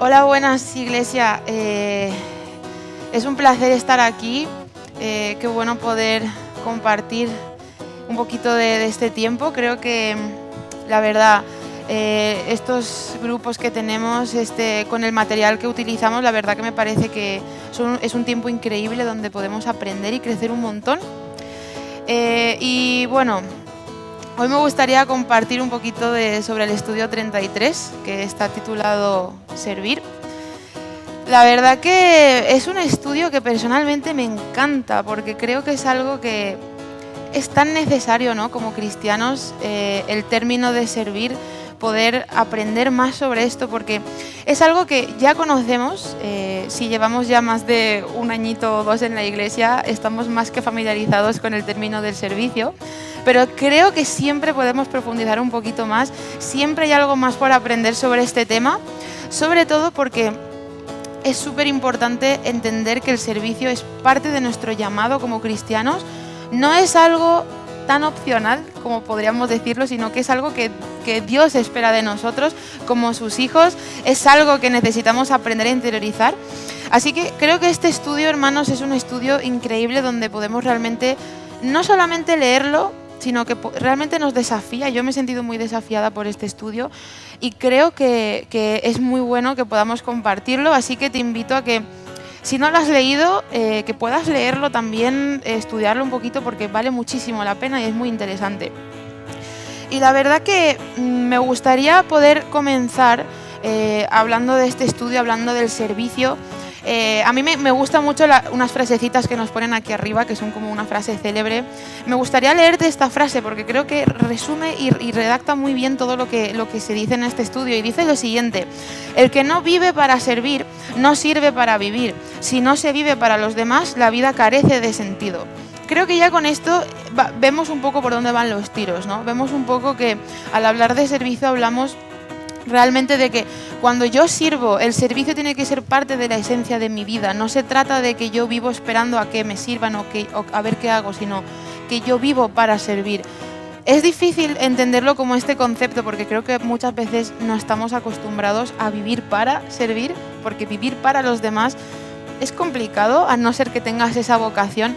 Hola, buenas Iglesia. Es un placer estar aquí. Qué bueno poder compartir un poquito de este tiempo. Creo que la verdad, estos grupos que tenemos, con el material que utilizamos, la verdad que me parece que es un tiempo increíble donde podemos aprender y crecer un montón. Y bueno, hoy me gustaría compartir un poquito sobre el estudio 33, que está titulado Servir. La verdad que es un estudio que personalmente me encanta, porque creo que es algo que es tan necesario, ¿no? Como cristianos, el término de servir, poder aprender más sobre esto, porque es algo que ya conocemos. Si llevamos ya más de un añito o dos en la iglesia, estamos más que familiarizados con el término del servicio, pero creo que siempre podemos profundizar un poquito más, siempre hay algo más por aprender sobre este tema, sobre todo porque es súper importante entender que el servicio es parte de nuestro llamado como cristianos. No es algo tan opcional como podríamos decirlo, sino que es algo que Dios espera de nosotros como sus hijos. Es algo que necesitamos aprender a interiorizar. Así que creo que este estudio, hermanos, es un estudio increíble donde podemos realmente no solamente leerlo, sino que realmente nos desafía. Yo me he sentido muy desafiada por este estudio y creo que es muy bueno que podamos compartirlo, así que te invito a que, si no lo has leído, que puedas leerlo también, estudiarlo un poquito, porque vale muchísimo la pena y es muy interesante. Y la verdad que me gustaría poder comenzar hablando de este estudio, hablando del servicio. A mí me gustan mucho unas frasecitas que nos ponen aquí arriba, que son como una frase célebre. Me gustaría leerte esta frase porque creo que resume y redacta muy bien todo lo que se dice en este estudio. Y dice lo siguiente: el que no vive para servir, no sirve para vivir. Si no se vive para los demás, la vida carece de sentido. Creo que ya con esto vemos un poco por dónde van los tiros, ¿no? Vemos un poco que al hablar de servicio hablamos realmente de que cuando yo sirvo, el servicio tiene que ser parte de la esencia de mi vida. No se trata de que yo vivo esperando a que me sirvan o a ver qué hago, sino que yo vivo para servir. Es difícil entenderlo como este concepto porque creo que muchas veces no estamos acostumbrados a vivir para servir, porque vivir para los demás es complicado, a no ser que tengas esa vocación.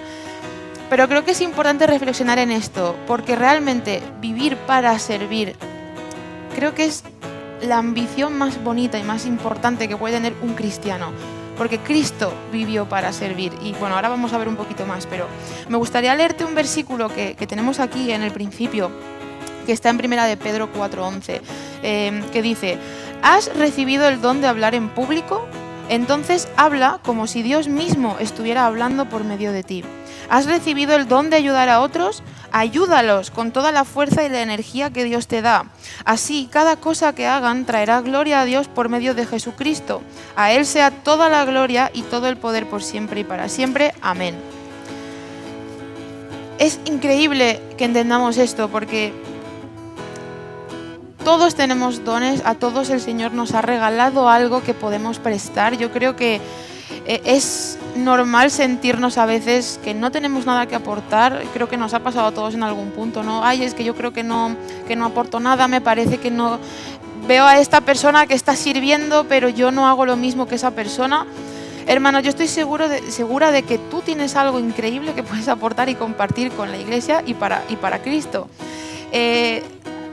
Pero creo que es importante reflexionar en esto, porque realmente vivir para servir creo que es la ambición más bonita y más importante que puede tener un cristiano, porque Cristo vivió para servir. Y bueno, ahora vamos a ver un poquito más, pero me gustaría leerte un versículo que tenemos aquí en el principio, que está en 1 de Pedro 4:11, que dice: ¿has recibido el don de hablar en público? Entonces habla como si Dios mismo estuviera hablando por medio de ti. ¿Has recibido el don de ayudar a otros? Ayúdalos con toda la fuerza y la energía que Dios te da. Así, cada cosa que hagan traerá gloria a Dios por medio de Jesucristo. A Él sea toda la gloria y todo el poder por siempre y para siempre. Amén. Es increíble que entendamos esto, porque todos tenemos dones, a todos el Señor nos ha regalado algo que podemos prestar. Yo creo que es normal sentirnos a veces que no tenemos nada que aportar. Creo que nos ha pasado a todos en algún punto, ¿no? Ay, es que yo creo que no aporto nada, me parece que no. Veo a esta persona que está sirviendo, pero yo no hago lo mismo que esa persona. Hermano, yo estoy segura de que tú tienes algo increíble que puedes aportar y compartir con la iglesia y para Cristo.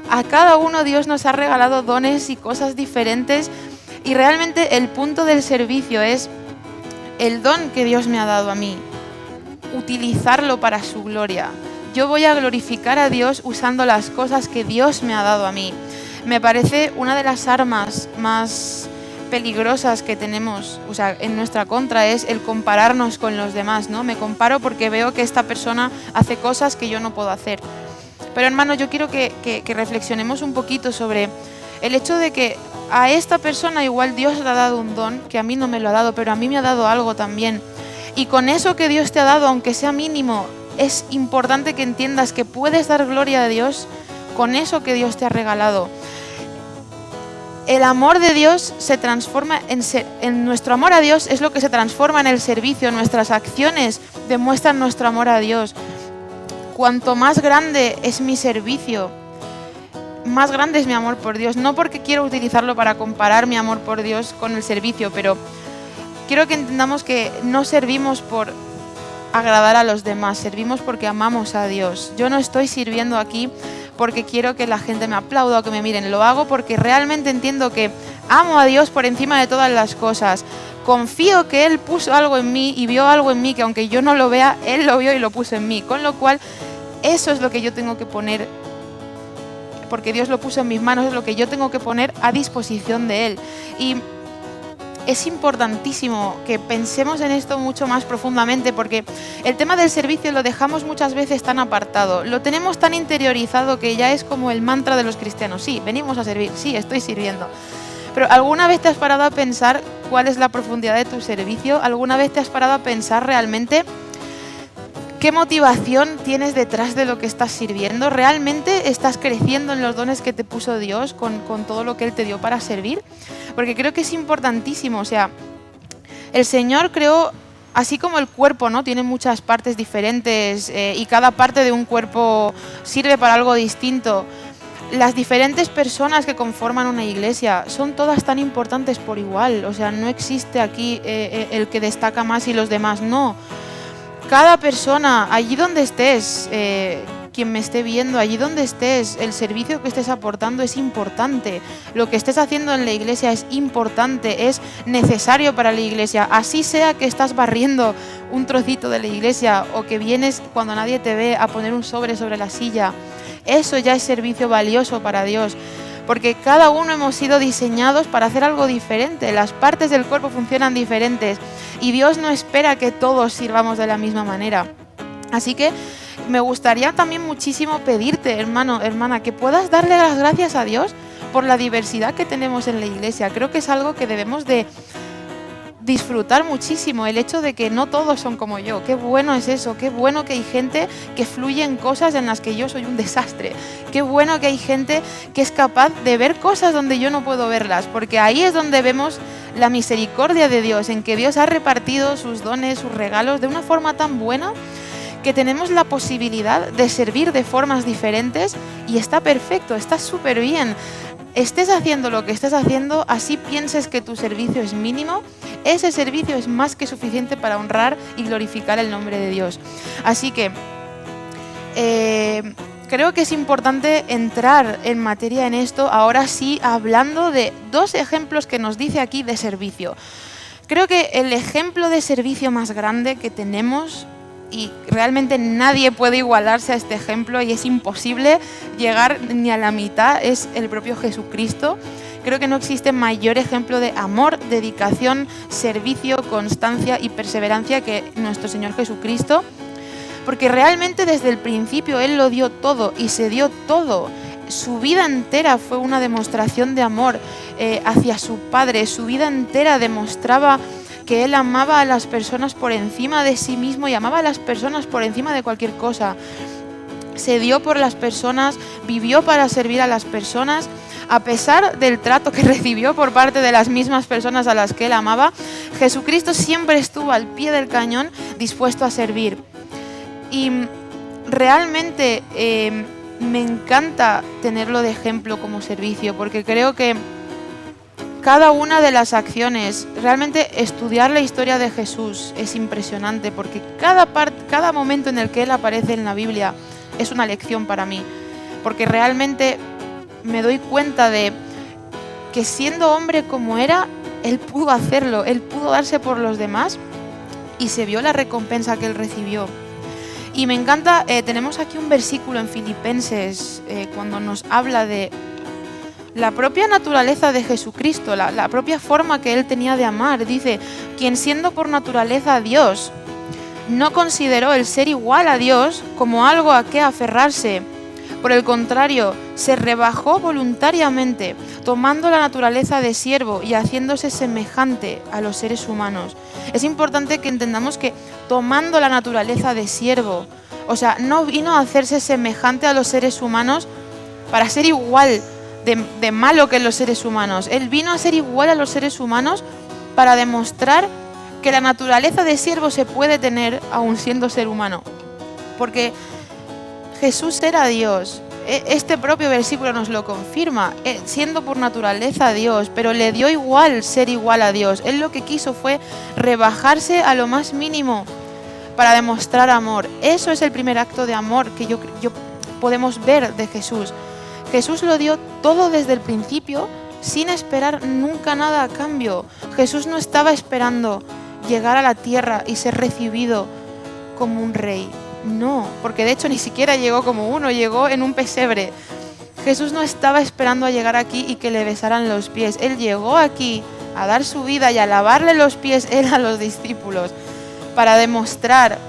A cada uno Dios nos ha regalado dones y cosas diferentes, y realmente el punto del servicio es el don que Dios me ha dado a mí, utilizarlo para su gloria. Yo voy a glorificar a Dios usando las cosas que Dios me ha dado a mí. Me parece una de las armas más peligrosas que tenemos, o sea, en nuestra contra, es el compararnos con los demás, ¿no? Me comparo porque veo que esta persona hace cosas que yo no puedo hacer. Pero hermano, yo quiero que reflexionemos un poquito sobre el hecho de que a esta persona igual Dios le ha dado un don que a mí no me lo ha dado, pero a mí me ha dado algo también. Y con eso que Dios te ha dado, aunque sea mínimo, es importante que entiendas que puedes dar gloria a Dios con eso que Dios te ha regalado. El amor de Dios se transforma en nuestro amor a Dios, es lo que se transforma en el servicio. Nuestras acciones demuestran nuestro amor a Dios. Cuanto más grande es mi servicio, más grande es mi amor por Dios, no porque quiero utilizarlo para comparar mi amor por Dios con el servicio, pero quiero que entendamos que no servimos por agradar a los demás, servimos porque amamos a Dios. Yo no estoy sirviendo aquí porque quiero que la gente me aplauda o que me miren, lo hago porque realmente entiendo que amo a Dios por encima de todas las cosas. Confío que Él puso algo en mí y vio algo en mí que aunque yo no lo vea, Él lo vio y lo puso en mí, con lo cual eso es lo que yo tengo que poner, porque Dios lo puso en mis manos, es lo que yo tengo que poner a disposición de Él. Y es importantísimo que pensemos en esto mucho más profundamente, porque el tema del servicio lo dejamos muchas veces tan apartado, lo tenemos tan interiorizado que ya es como el mantra de los cristianos. Sí, venimos a servir, sí, estoy sirviendo. Pero ¿alguna vez te has parado a pensar cuál es la profundidad de tu servicio? ¿Alguna vez te has parado a pensar realmente qué motivación tienes detrás de lo que estás sirviendo? ¿Realmente estás creciendo en los dones que te puso Dios con todo lo que Él te dio para servir? Porque creo que es importantísimo. O sea, el Señor creó, así como el cuerpo, ¿no? Tiene muchas partes diferentes y cada parte de un cuerpo sirve para algo distinto. Las diferentes personas que conforman una iglesia son todas tan importantes por igual. O sea, no existe aquí el que destaca más y los demás no. Cada persona, allí donde estés, quien me esté viendo, allí donde estés, el servicio que estés aportando es importante. Lo que estés haciendo en la iglesia es importante, es necesario para la iglesia. Así sea que estás barriendo un trocito de la iglesia o que vienes cuando nadie te ve a poner un sobre la silla. Eso ya es servicio valioso para Dios, porque cada uno hemos sido diseñados para hacer algo diferente. Las partes del cuerpo funcionan diferentes y Dios no espera que todos sirvamos de la misma manera. Así que me gustaría también muchísimo pedirte, hermano, hermana, que puedas darle las gracias a Dios por la diversidad que tenemos en la iglesia. Creo que es algo que debemos de disfrutar muchísimo, el hecho de que no todos son como yo. Qué bueno es eso, qué bueno que hay gente que fluye en cosas en las que yo soy un desastre. Qué bueno que hay gente que es capaz de ver cosas donde yo no puedo verlas, porque ahí es donde vemos la misericordia de Dios, en que Dios ha repartido sus dones, sus regalos de una forma tan buena que tenemos la posibilidad de servir de formas diferentes y está perfecto, está súper bien. Estés haciendo lo que estés haciendo, así pienses que tu servicio es mínimo, ese servicio es más que suficiente para honrar y glorificar el nombre de Dios. Así que creo que es importante entrar en materia en esto, ahora sí, hablando de dos ejemplos que nos dice aquí de servicio. Creo que el ejemplo de servicio más grande que tenemos, y realmente nadie puede igualarse a este ejemplo y es imposible llegar ni a la mitad, es el propio Jesucristo. Creo que no existe mayor ejemplo de amor, dedicación, servicio, constancia y perseverancia que nuestro Señor Jesucristo, porque realmente desde el principio Él lo dio todo y se dio todo. Su vida entera fue una demostración de amor hacia su Padre, su vida entera demostraba que Él amaba a las personas por encima de sí mismo y amaba a las personas por encima de cualquier cosa. Se dio por las personas, vivió para servir a las personas, a pesar del trato que recibió por parte de las mismas personas a las que Él amaba. Jesucristo siempre estuvo al pie del cañón dispuesto a servir. Y realmente me encanta tenerlo de ejemplo como servicio, porque creo que cada una de las acciones, realmente estudiar la historia de Jesús es impresionante, porque cada momento en el que Él aparece en la Biblia es una lección para mí, porque realmente me doy cuenta de que siendo hombre como era, Él pudo hacerlo, Él pudo darse por los demás y se vio la recompensa que Él recibió. Y me encanta, tenemos aquí un versículo en Filipenses cuando nos habla de la propia naturaleza de Jesucristo, la propia forma que Él tenía de amar. Dice, quien siendo por naturaleza Dios, no consideró el ser igual a Dios como algo a qué aferrarse. Por el contrario, se rebajó voluntariamente, tomando la naturaleza de siervo y haciéndose semejante a los seres humanos. Es importante que entendamos que tomando la naturaleza de siervo, o sea, no vino a hacerse semejante a los seres humanos para ser igual de malo que los seres humanos. Él vino a ser igual a los seres humanos para demostrar que la naturaleza de siervo se puede tener aún siendo ser humano. Porque Jesús era Dios Este propio versículo nos lo confirma, siendo por naturaleza Dios, pero le dio igual ser igual a Dios. Él lo que quiso fue rebajarse a lo más mínimo para demostrar amor. Eso es el primer acto de amor que yo podemos ver de Jesús. Jesús lo dio todo desde el principio sin esperar nunca nada a cambio. Jesús no estaba esperando llegar a la tierra y ser recibido como un rey. No, porque de hecho ni siquiera llegó como uno, llegó en un pesebre. Jesús no estaba esperando a llegar aquí y que le besaran los pies. Él llegó aquí a dar su vida y a lavarle los pies él a los discípulos para demostrar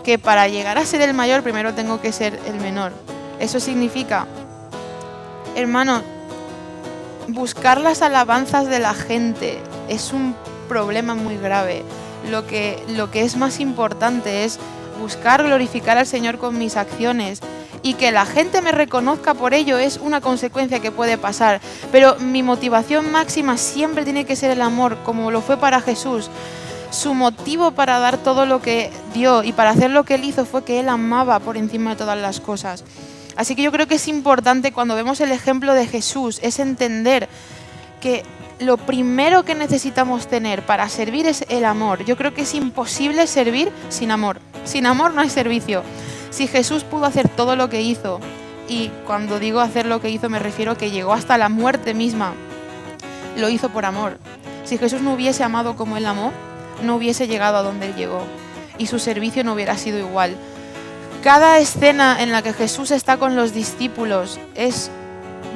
que para llegar a ser el mayor primero tengo que ser el menor. Eso significa, hermano, buscar las alabanzas de la gente es un problema muy grave. Lo que es más importante es buscar glorificar al Señor con mis acciones, y que la gente me reconozca por ello es una consecuencia que puede pasar, pero mi motivación máxima siempre tiene que ser el amor, como lo fue para Jesús. Su motivo para dar todo lo que dio y para hacer lo que él hizo fue que él amaba por encima de todas las cosas. Así que yo creo que es importante, cuando vemos el ejemplo de Jesús, es entender que lo primero que necesitamos tener para servir es el amor. Yo creo que es imposible servir sin amor. Sin amor no hay servicio. Si Jesús pudo hacer todo lo que hizo, y cuando digo hacer lo que hizo me refiero que llegó hasta la muerte misma, lo hizo por amor. Si Jesús no hubiese amado como él amó, no hubiese llegado a donde él llegó, y su servicio no hubiera sido igual. Cada escena en la que Jesús está con los discípulos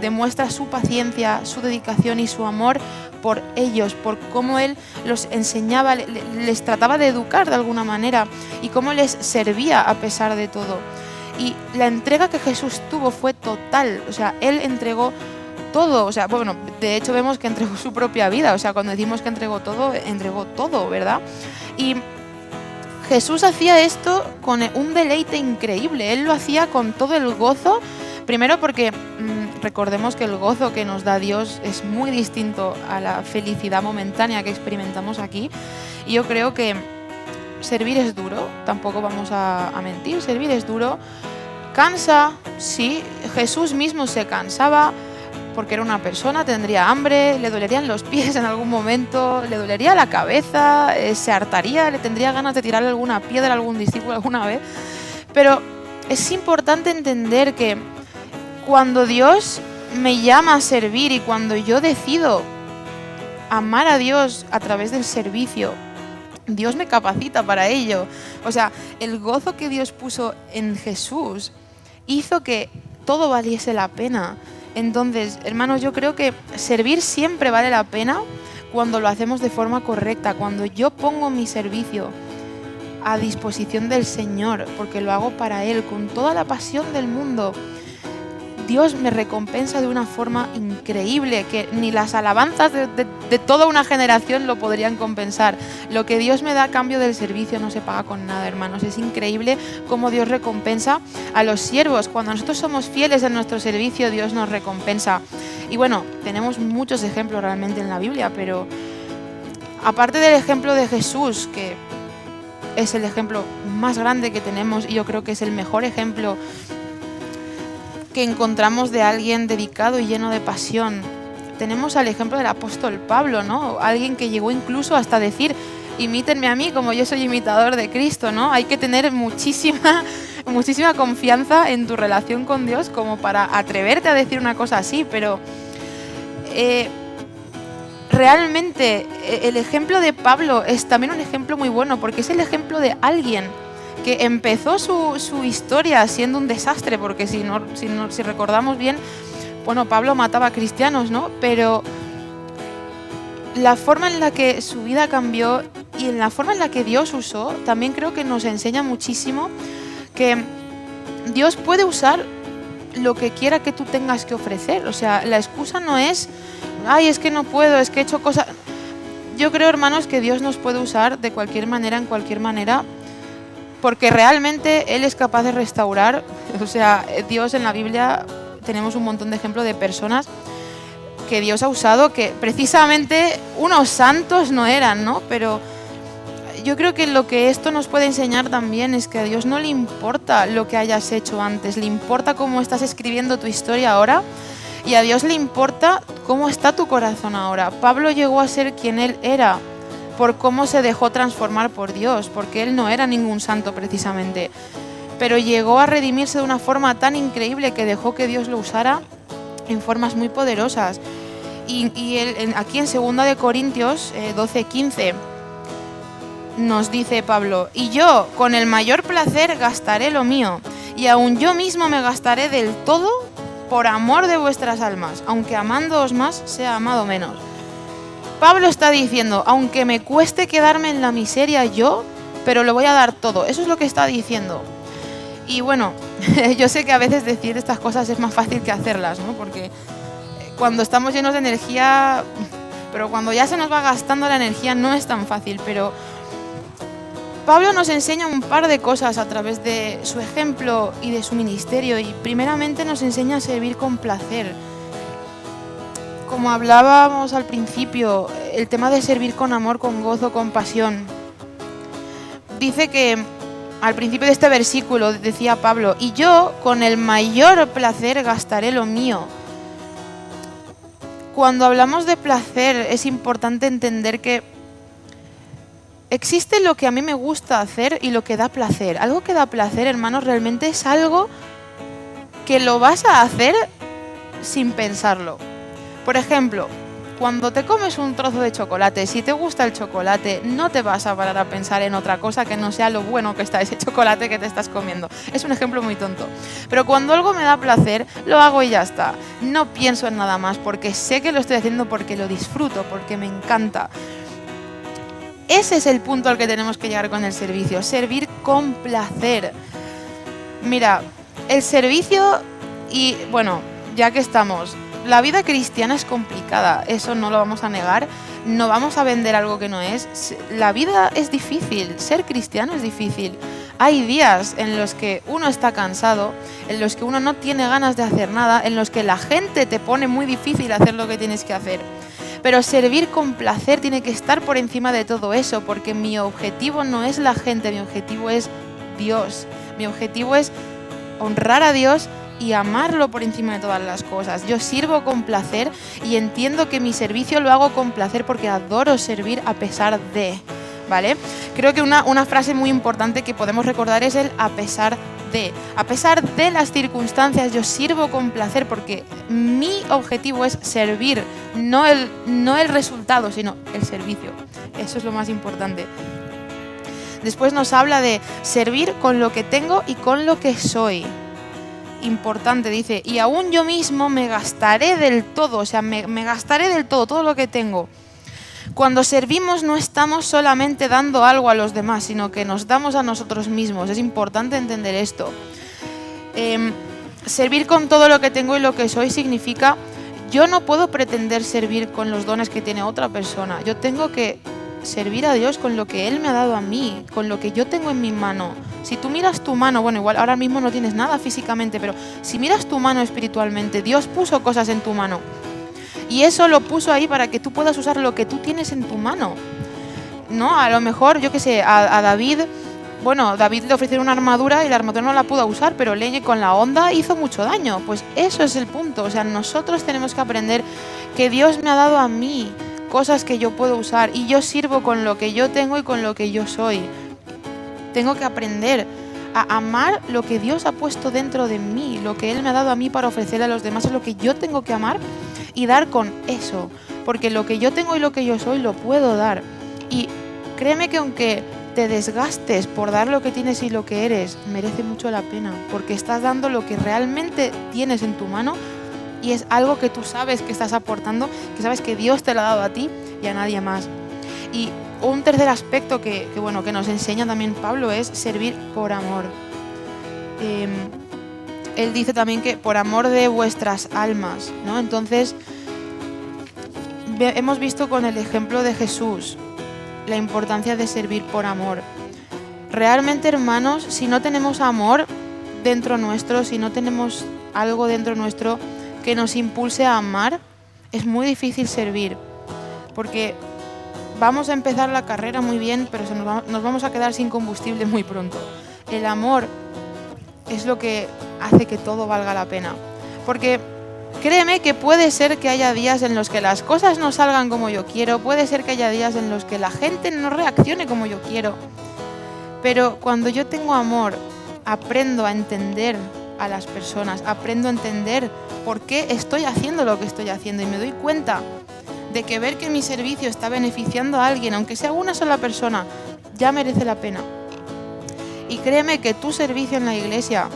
demuestra su paciencia, su dedicación y su amor por ellos, por cómo él los enseñaba, les trataba de educar de alguna manera y cómo les servía a pesar de todo. Y la entrega que Jesús tuvo fue total, o sea, él entregó todo, o sea, bueno, de hecho vemos que entregó su propia vida, o sea, cuando decimos que entregó todo, ¿verdad? Y Jesús hacía esto con un deleite increíble, él lo hacía con todo el gozo, primero porque recordemos que el gozo que nos da Dios es muy distinto a la felicidad momentánea que experimentamos aquí, y yo creo que servir es duro, tampoco vamos a mentir, servir es duro, cansa, sí, Jesús mismo se cansaba porque era una persona, tendría hambre, le dolerían los pies en algún momento, le dolería la cabeza, se hartaría, le tendría ganas de tirarle alguna piedra a algún discípulo alguna vez, pero es importante entender que cuando Dios me llama a servir y cuando yo decido amar a Dios a través del servicio, Dios me capacita para ello. O sea, el gozo que Dios puso en Jesús hizo que todo valiese la pena. Entonces, hermanos, yo creo que servir siempre vale la pena cuando lo hacemos de forma correcta, cuando yo pongo mi servicio a disposición del Señor, porque lo hago para Él, con toda la pasión del mundo. Dios me recompensa de una forma increíble que ni las alabanzas de toda una generación lo podrían compensar. Lo que Dios me da a cambio del servicio no se paga con nada, hermanos. Es increíble cómo Dios recompensa a los siervos. Cuando nosotros somos fieles en nuestro servicio, Dios nos recompensa. Y bueno, tenemos muchos ejemplos realmente en la Biblia, pero aparte del ejemplo de Jesús, que es el ejemplo más grande que tenemos y yo creo que es el mejor ejemplo que encontramos de alguien dedicado y lleno de pasión, tenemos al ejemplo del apóstol Pablo, ¿no? Alguien que llegó incluso hasta decir, imítenme a mí como yo soy imitador de Cristo, ¿no? Hay que tener muchísima confianza en tu relación con Dios como para atreverte a decir una cosa así, pero realmente el ejemplo de Pablo es también un ejemplo muy bueno, porque es el ejemplo de alguien que empezó su historia siendo un desastre, porque si recordamos bien, bueno, Pablo mataba a cristianos, ¿no? Pero la forma en la que su vida cambió y en la forma en la que Dios usó, también creo que nos enseña muchísimo que Dios puede usar lo que quiera que tú tengas que ofrecer. O sea, la excusa no es, ay, es que no puedo, es que he hecho cosas. Yo creo, hermanos, que Dios nos puede usar de cualquier manera, en cualquier manera, porque realmente Él es capaz de restaurar. O sea, Dios en la Biblia tenemos un montón de ejemplos de personas que Dios ha usado que precisamente unos santos no eran, ¿no? Pero yo creo que lo que esto nos puede enseñar también es que a Dios no le importa lo que hayas hecho antes, le importa cómo estás escribiendo tu historia ahora, y a Dios le importa cómo está tu corazón ahora. Pablo llegó a ser quien él era por cómo se dejó transformar por Dios, porque él no era ningún santo precisamente, pero llegó a redimirse de una forma tan increíble que dejó que Dios lo usara en formas muy poderosas. Y él, aquí en 2 de Corintios 12:15 nos dice Pablo: y yo con el mayor placer gastaré lo mío, y aun yo mismo me gastaré del todo por amor de vuestras almas, aunque amándoos más sea amado menos. Pablo está diciendo, aunque me cueste quedarme en la miseria yo, pero lo voy a dar todo. Eso es lo que está diciendo. Y bueno, yo sé que a veces decir estas cosas es más fácil que hacerlas, ¿no? Porque cuando estamos llenos de energía, pero cuando ya se nos va gastando la energía no es tan fácil. Pero Pablo nos enseña un par de cosas a través de su ejemplo y de su ministerio, y primeramente nos enseña a servir con placer. Como hablábamos al principio, el tema de servir con amor, con gozo, con pasión. Dice que al principio de este versículo decía Pablo: y yo con el mayor placer gastaré lo mío. Cuando hablamos de placer es importante entender que existe lo que a mí me gusta hacer y lo que da placer. Algo que da placer, hermanos, realmente es algo que lo vas a hacer sin pensarlo. Por ejemplo, cuando te comes un trozo de chocolate, si te gusta el chocolate, no te vas a parar a pensar en otra cosa que no sea lo bueno que está ese chocolate que te estás comiendo. Es un ejemplo muy tonto. Pero cuando algo me da placer, lo hago y ya está. No pienso en nada más porque sé que lo estoy haciendo porque lo disfruto, porque me encanta. Ese es el punto al que tenemos que llegar con el servicio, servir con placer. Mira, el servicio y, bueno, ya que estamos, la vida cristiana es complicada, eso no lo vamos a negar, no vamos a vender algo que no es. La vida es difícil, ser cristiano es difícil. Hay días en los que uno está cansado, en los que uno no tiene ganas de hacer nada, en los que la gente te pone muy difícil hacer lo que tienes que hacer. Pero servir con placer tiene que estar por encima de todo eso, porque mi objetivo no es la gente, mi objetivo es Dios. Mi objetivo es honrar a Dios y amarlo por encima de todas las cosas. Yo sirvo con placer y entiendo que mi servicio lo hago con placer porque adoro servir a pesar de, ¿vale? Creo que una frase muy importante que podemos recordar es el a pesar de. A pesar de las circunstancias, yo sirvo con placer porque mi objetivo es servir, no el resultado, sino el servicio. Eso es lo más importante. Después nos habla de servir con lo que tengo y con lo que soy. Importante, dice, y aún yo mismo me gastaré del todo, o sea, me gastaré del todo lo que tengo. Cuando servimos no estamos solamente dando algo a los demás, sino que nos damos a nosotros mismos. Es importante entender esto. Servir con todo lo que tengo y lo que soy significa, yo no puedo pretender servir con los dones que tiene otra persona. Yo tengo que servir a Dios con lo que Él me ha dado a mí, con lo que yo tengo en mi mano. Si tú miras tu mano, bueno, igual ahora mismo no tienes nada físicamente, pero si miras tu mano espiritualmente, Dios puso cosas en tu mano. Y eso lo puso ahí para que tú puedas usar lo que tú tienes en tu mano. ¿No? A lo mejor, yo qué sé, a David, bueno, David le ofrecieron una armadura y la armadura no la pudo usar, pero con la onda hizo mucho daño. Pues eso es el punto. O sea, nosotros tenemos que aprender que Dios me ha dado a mí cosas que yo puedo usar y yo sirvo con lo que yo tengo y con lo que yo soy. Tengo que aprender a amar lo que Dios ha puesto dentro de mí, lo que Él me ha dado a mí para ofrecerle a los demás, es lo que yo tengo que amar y dar con eso, porque lo que yo tengo y lo que yo soy lo puedo dar. Y créeme que aunque te desgastes por dar lo que tienes y lo que eres, merece mucho la pena, porque estás dando lo que realmente tienes en tu mano y es algo que tú sabes que estás aportando, que sabes que Dios te lo ha dado a ti y a nadie más. Y un tercer aspecto que nos enseña también Pablo es servir por amor. Él dice también que por amor de vuestras almas, ¿no? Entonces, hemos visto con el ejemplo de Jesús la importancia de servir por amor. Realmente, hermanos, si no tenemos amor dentro nuestro, si no tenemos algo dentro nuestro que nos impulse a amar, es muy difícil servir. Porque vamos a empezar la carrera muy bien, pero nos vamos a quedar sin combustible muy pronto. El amor es lo que hace que todo valga la pena. Porque créeme que puede ser que haya días en los que las cosas no salgan como yo quiero, puede ser que haya días en los que la gente no reaccione como yo quiero. Pero cuando yo tengo amor, aprendo a entender a las personas, aprendo a entender por qué estoy haciendo lo que estoy haciendo y me doy cuenta de que ver que mi servicio está beneficiando a alguien, aunque sea una sola persona, ya merece la pena. Y créeme que tu servicio en la iglesia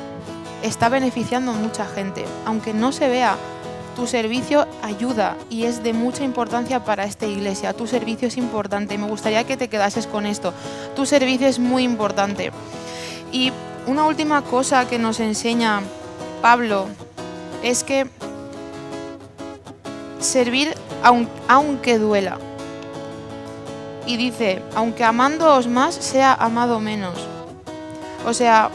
está beneficiando a mucha gente. Aunque no se vea, tu servicio ayuda y es de mucha importancia para esta iglesia. Tu servicio es importante y me gustaría que te quedases con esto. Tu servicio es muy importante. Y una última cosa que nos enseña Pablo es que servir aunque duela. Y dice, aunque amándoos más, sea amado menos. O sea,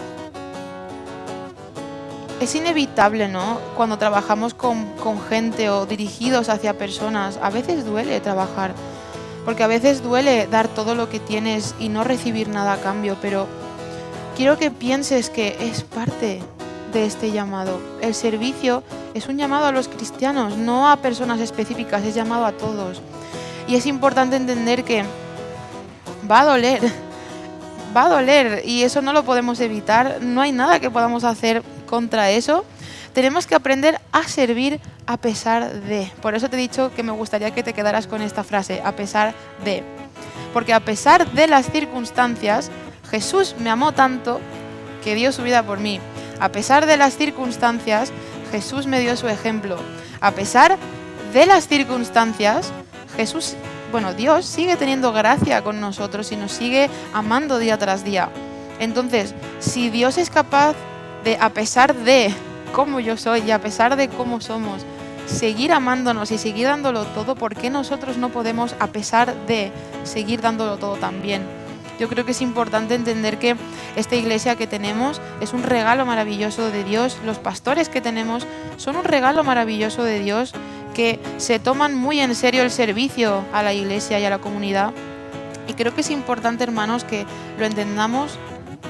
es inevitable, ¿no? Cuando trabajamos con gente o dirigidos hacia personas, a veces duele trabajar. Porque a veces duele dar todo lo que tienes y no recibir nada a cambio, pero quiero que pienses que es parte de este llamado. El servicio es un llamado a los cristianos, no a personas específicas, es llamado a todos. Y es importante entender que va a doler y eso no lo podemos evitar, no hay nada que podamos hacer contra eso. Tenemos que aprender a servir a pesar de. Por eso te he dicho que me gustaría que te quedaras con esta frase, a pesar de. Porque a pesar de las circunstancias, Jesús me amó tanto que dio su vida por mí. A pesar de las circunstancias, Jesús me dio su ejemplo. A pesar de las circunstancias, Dios sigue teniendo gracia con nosotros y nos sigue amando día tras día. Entonces, si Dios es capaz de, a pesar de cómo yo soy y a pesar de cómo somos, seguir amándonos y seguir dándolo todo, ¿por qué nosotros no podemos, a pesar de, seguir dándolo todo también? Yo creo que es importante entender que esta iglesia que tenemos es un regalo maravilloso de Dios. Los pastores que tenemos son un regalo maravilloso de Dios, que se toman muy en serio el servicio a la iglesia y a la comunidad. Y creo que es importante, hermanos, que lo entendamos.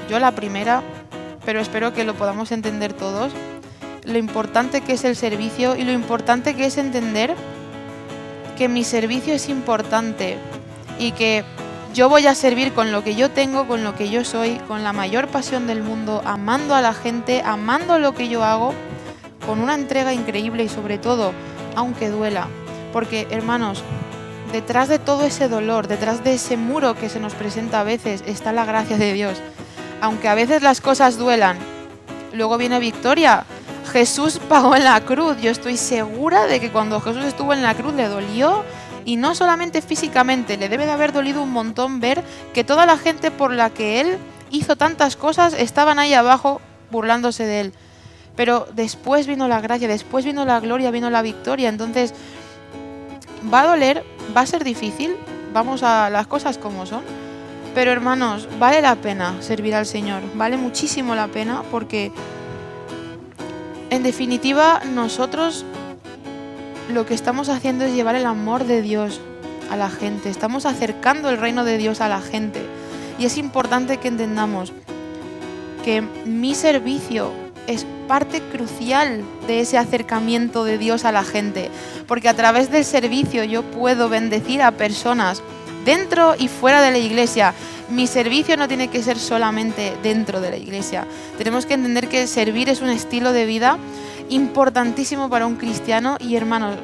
Yo la primera, pero espero que lo podamos entender todos. Lo importante que es el servicio y lo importante que es entender que mi servicio es importante y que yo voy a servir con lo que yo tengo, con lo que yo soy, con la mayor pasión del mundo, amando a la gente, amando lo que yo hago, con una entrega increíble y sobre todo, aunque duela. Porque, hermanos, detrás de todo ese dolor, detrás de ese muro que se nos presenta a veces, está la gracia de Dios. Aunque a veces las cosas duelan, luego viene victoria. Jesús pagó en la cruz. Yo estoy segura de que cuando Jesús estuvo en la cruz le dolió. Y no solamente físicamente, le debe de haber dolido un montón ver que toda la gente por la que él hizo tantas cosas estaban ahí abajo burlándose de él. Pero después vino la gracia, después vino la gloria, vino la victoria. Entonces, va a doler, va a ser difícil, vamos a las cosas como son. Pero hermanos, vale la pena servir al Señor, vale muchísimo la pena porque, en definitiva, nosotros lo que estamos haciendo es llevar el amor de Dios a la gente. Estamos acercando el reino de Dios a la gente. Y es importante que entendamos que mi servicio es parte crucial de ese acercamiento de Dios a la gente. Porque a través del servicio yo puedo bendecir a personas dentro y fuera de la iglesia. Mi servicio no tiene que ser solamente dentro de la iglesia. Tenemos que entender que servir es un estilo de vida importantísimo para un cristiano. Y hermanos,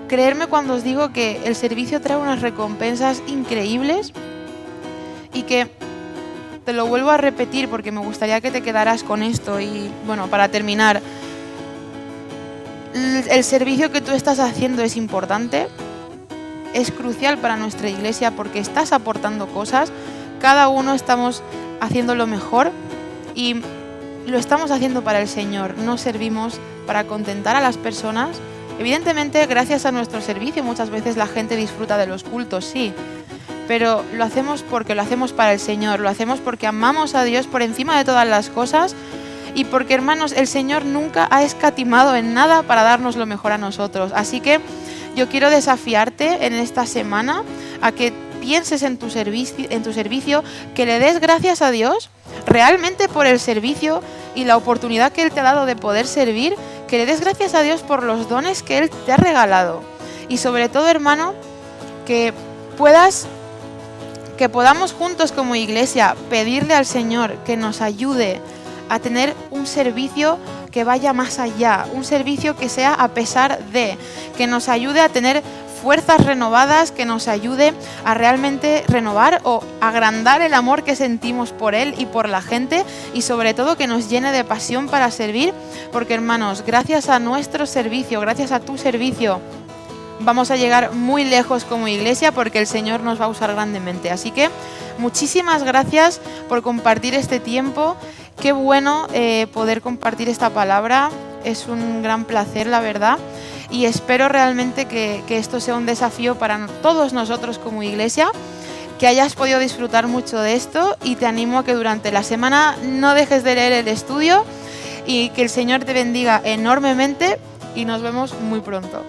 creedme cuando os digo que el servicio trae unas recompensas increíbles y que te lo vuelvo a repetir porque me gustaría que te quedaras con esto. Y bueno, para terminar, el servicio que tú estás haciendo es importante, es crucial para nuestra iglesia porque estás aportando cosas, cada uno estamos haciendo lo mejor y lo estamos haciendo para el Señor, no servimos para contentar a las personas. Evidentemente, gracias a nuestro servicio muchas veces la gente disfruta de los cultos, sí, pero lo hacemos porque lo hacemos para el Señor, lo hacemos porque amamos a Dios por encima de todas las cosas y porque, hermanos, el Señor nunca ha escatimado en nada para darnos lo mejor a nosotros. Así que yo quiero desafiarte en esta semana a que pienses en tu servicio, que le des gracias a Dios realmente por el servicio y la oportunidad que Él te ha dado de poder servir, que le des gracias a Dios por los dones que Él te ha regalado. Y sobre todo, hermano, que podamos juntos como iglesia pedirle al Señor que nos ayude a tener un servicio que vaya más allá, un servicio que sea a pesar de, que nos ayude a tener fuerzas renovadas, que nos ayude a realmente renovar o agrandar el amor que sentimos por Él y por la gente, y sobre todo que nos llene de pasión para servir, porque hermanos, gracias a nuestro servicio, gracias a tu servicio, vamos a llegar muy lejos como iglesia, porque el Señor nos va a usar grandemente. Así que muchísimas gracias por compartir este tiempo. Qué bueno poder compartir esta palabra. Es un gran placer, la verdad. Y espero realmente que esto sea un desafío para todos nosotros como iglesia, que hayas podido disfrutar mucho de esto, y te animo a que durante la semana no dejes de leer el estudio, y que el Señor te bendiga enormemente, y nos vemos muy pronto.